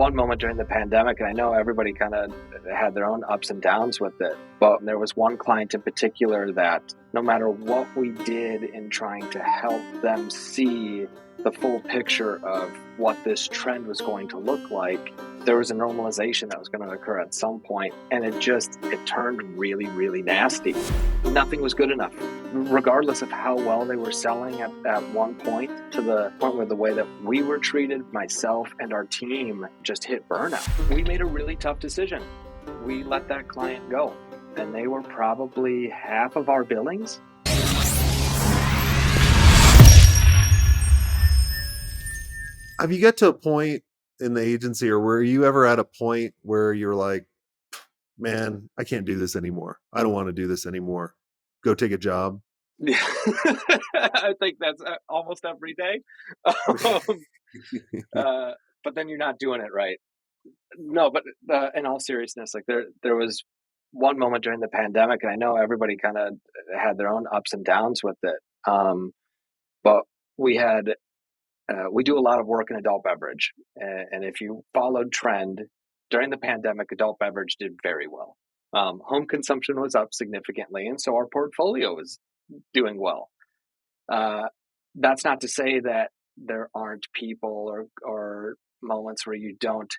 one moment during the pandemic, and I know everybody kind of had their own ups and downs with it, but there was one client in particular that no matter what we did in trying to help them see the full picture of what this trend was going to look like, there was a normalization that was going to occur at some point, and it turned really, really nasty. Nothing was good enough, regardless of how well they were selling at one point, to the point where the way that we were treated, myself and our team, just hit burnout. We made a really tough decision. We let that client go, and they were probably half of our billings. Have you get to a point in the agency, or were you ever at a point where you're like, man, I can't do this anymore. I don't want to do this anymore. Go take a job. Yeah. I think that's almost every day. But then you're not doing it right. No, but in all seriousness, like there was one moment during the pandemic, and I know everybody kind of had their own ups and downs with it. But we do a lot of work in adult beverage, and if you followed trend during the pandemic, adult beverage did very well. Home consumption was up significantly, and so our portfolio was doing well. That's not to say that there aren't people or moments where you don't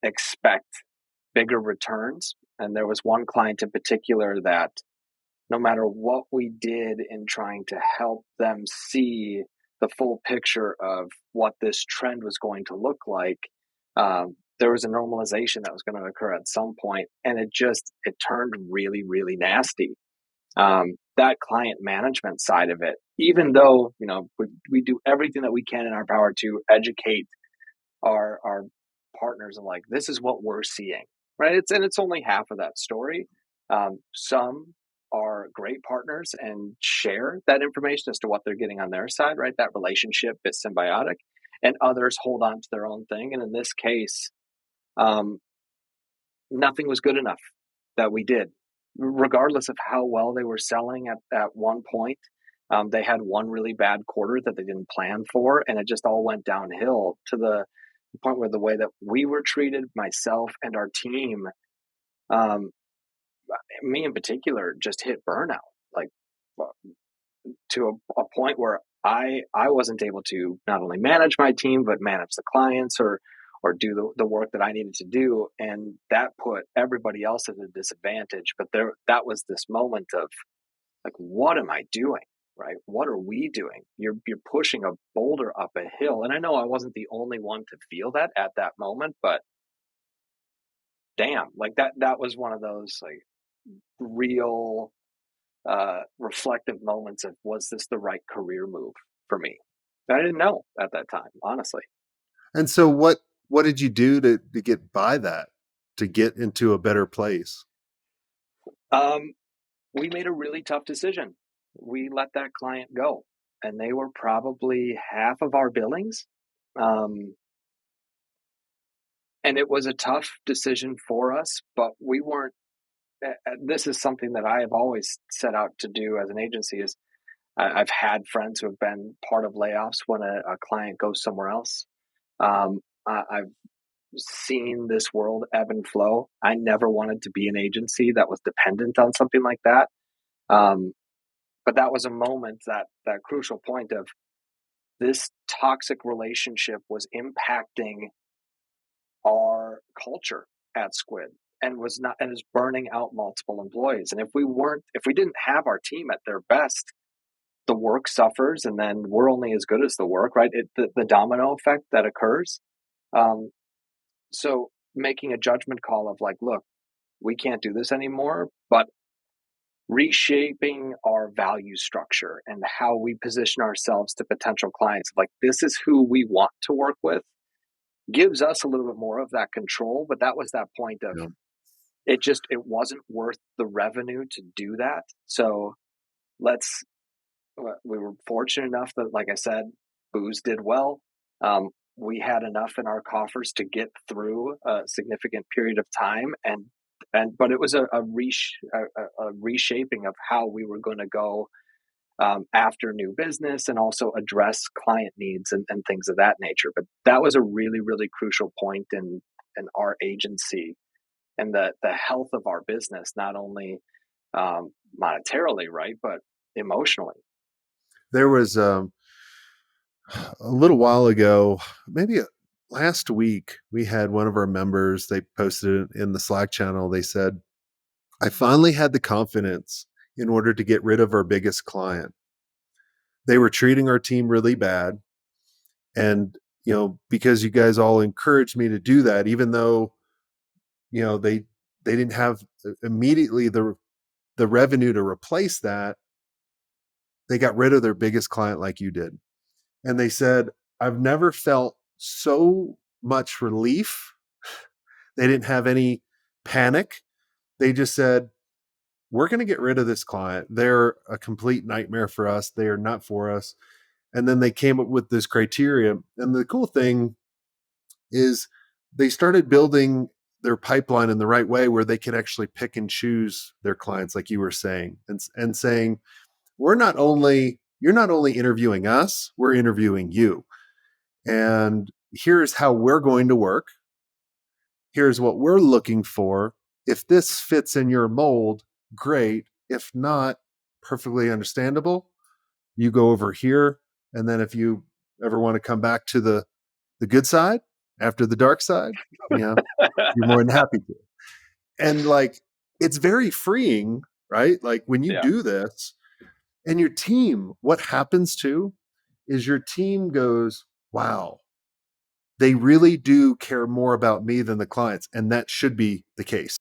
expect bigger returns. And there was one client in particular that no matter what we did in trying to help them see the full picture of what this trend was going to look like, there was a normalization that was going to occur at some point, and it turned really, really nasty. That client management side of it, even though we do everything that we can in our power to educate our partners of, like, this is what we're seeing, right? It's only half of that story. Some are great partners and share that information as to what they're getting on their side, right? That relationship is symbiotic, and others hold on to their own thing. And in this case, nothing was good enough that we did, regardless of how well they were selling at one point. They had one really bad quarter that they didn't plan for, and it just all went downhill to the point where the way that we were treated, myself and our team, me in particular, just hit burnout, like to a point where I wasn't able to not only manage my team, but manage the clients or do the work that I needed to do. And that put everybody else at a disadvantage. But that was this moment of, like, what am I doing? Right? What are we doing? You're pushing a boulder up a hill. And I know I wasn't the only one to feel that at that moment, but damn, like that was one of those, like, real reflective moments of, was this the right career move for me? I didn't know at that time, honestly. And so what did you do to get by that, to get into a better place? We made a really tough decision. We let that client go, and they were probably half of our billings. And it was a tough decision for us, but we weren't, this is something that I have always set out to do as an agency. Is I've had friends who have been part of layoffs when a client goes somewhere else. I've seen this world ebb and flow. I never wanted to be an agency that was dependent on something like that. But that was a moment, that crucial point of, this toxic relationship was impacting our culture at Squid, and is burning out multiple employees. And if we didn't have our team at their best, the work suffers, and then we're only as good as the work, right? The domino effect that occurs. So making a judgment call of, like, look, we can't do this anymore, but reshaping our value structure and how we position ourselves to potential clients, like, this is who we want to work with, gives us a little bit more of that control. But that was that point of, it wasn't worth the revenue to do that. So we were fortunate enough that, like I said, booze did well. We had enough in our coffers to get through a significant period of time, but it was a reshaping of how we were going to go after new business and also address client needs and things of that nature. But that was a really, really crucial point in our agency and the health of our business, not only monetarily, right, but emotionally. There was a little while ago, maybe last week, we had one of our members, they posted it in the Slack channel. They said, I finally had the confidence in order to get rid of our biggest client. They were treating our team really bad. And, because you guys all encouraged me to do that, even though, they didn't have immediately the revenue to replace that, they got rid of their biggest client like you did. And they said, I've never felt so much relief. They didn't have any panic. They just said, we're going to get rid of this client. They're a complete nightmare for us. They are not for us. And then they came up with this criteria. And the cool thing is they started building their pipeline in the right way where they could actually pick and choose their clients, like you were saying, and saying, you're not only interviewing us, we're interviewing you. And here's how we're going to work. Here's what we're looking for. If this fits in your mold, great. If not, perfectly understandable. You go over here. And then if you ever want to come back to the good side after the dark side, you're more than happy to. And like, it's very freeing, right? Like when you Yeah. do this and your team, what happens too is your team goes, wow, they really do care more about me than the clients. And that should be the case.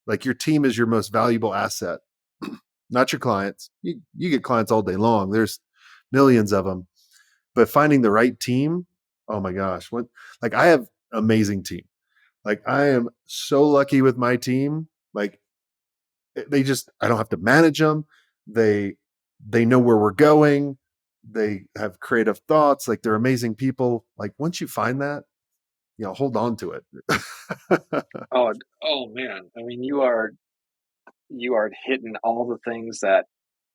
Like your team is your most valuable asset, not your clients. You get clients all day long. There's millions of them, but finding the right team, oh my gosh, like I have an amazing team. Like I am so lucky with my team. Like I don't have to manage them. They know where we're going. They have creative thoughts. Like they're amazing people. Like once you find that, hold on to it. Oh man. I mean, you are hitting all the things that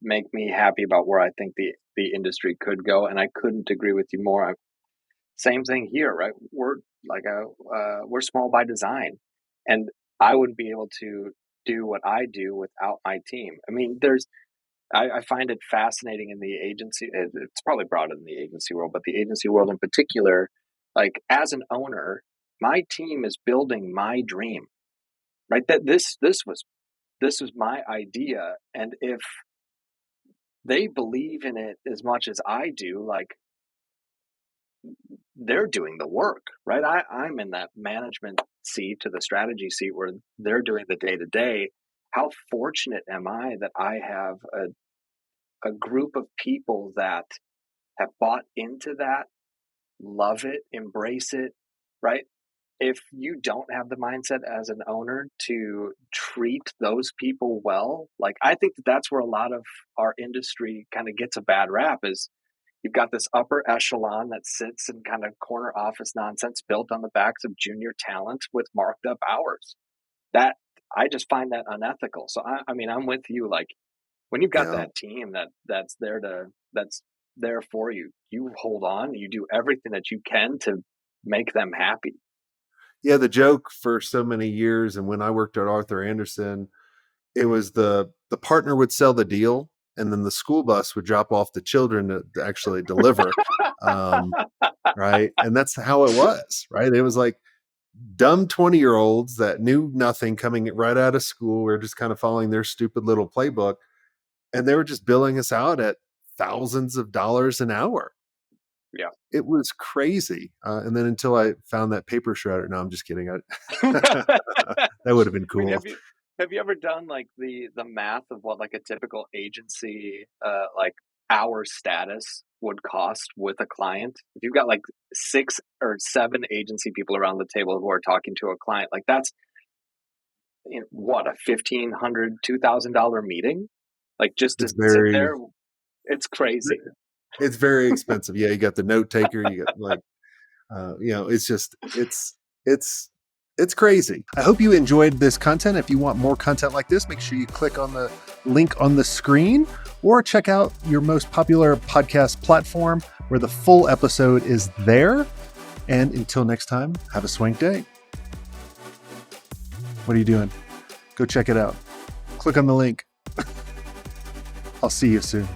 make me happy about where I think the industry could go, and I couldn't agree with you more. Same thing here, right? We're small by design, and I wouldn't be able to do what I do without my team. I mean, I find it fascinating in the agency. It's probably broader than the agency world, but the agency world in particular, like as an owner, my team is building my dream, right? That this was my idea, and if they believe in it as much as I do, like they're doing the work, right? I'm in that management seat to the strategy seat where they're doing the day to day. How fortunate am I that I have a group of people that have bought into that, love it, embrace it, right? If you don't have the mindset as an owner to treat those people well, like I think that that's where a lot of our industry kind of gets a bad rap is you've got this upper echelon that sits in kind of corner office nonsense built on the backs of junior talent with marked up hours. That I just find that unethical. So I mean, I'm with you. Like when you've got Yeah. that team that's there for you, you hold on, you do everything that you can to make them happy. Yeah. The joke for so many years, and when I worked at Arthur Anderson, it was the partner would sell the deal, and then the school bus would drop off the children to actually deliver. Um, right. And that's how it was, right? It was like dumb 20-year-olds that knew nothing coming right out of school. We are just kind of following their stupid little playbook. And they were just billing us out at thousands of dollars an hour. Yeah. It was crazy. And then until I found that paper shredder. No, I'm just kidding. That would have been I mean, cool. have you ever done like the math of what like a typical agency like hour status would cost with a client? If you've got like 6 or 7 agency people around the table who are talking to a client, like that's what, a $1,500 $2,000 meeting? Like just to It's sit there, very it's crazy. it's very expensive. Yeah, you got the note taker, you got like it's just it's crazy. I hope you enjoyed this content. If you want more content like this, make sure you click on the link on the screen, or check out your most popular podcast platform where the full episode is there. And until next time, have a swank day. What are you doing? Go check it out. Click on the link. I'll see you soon.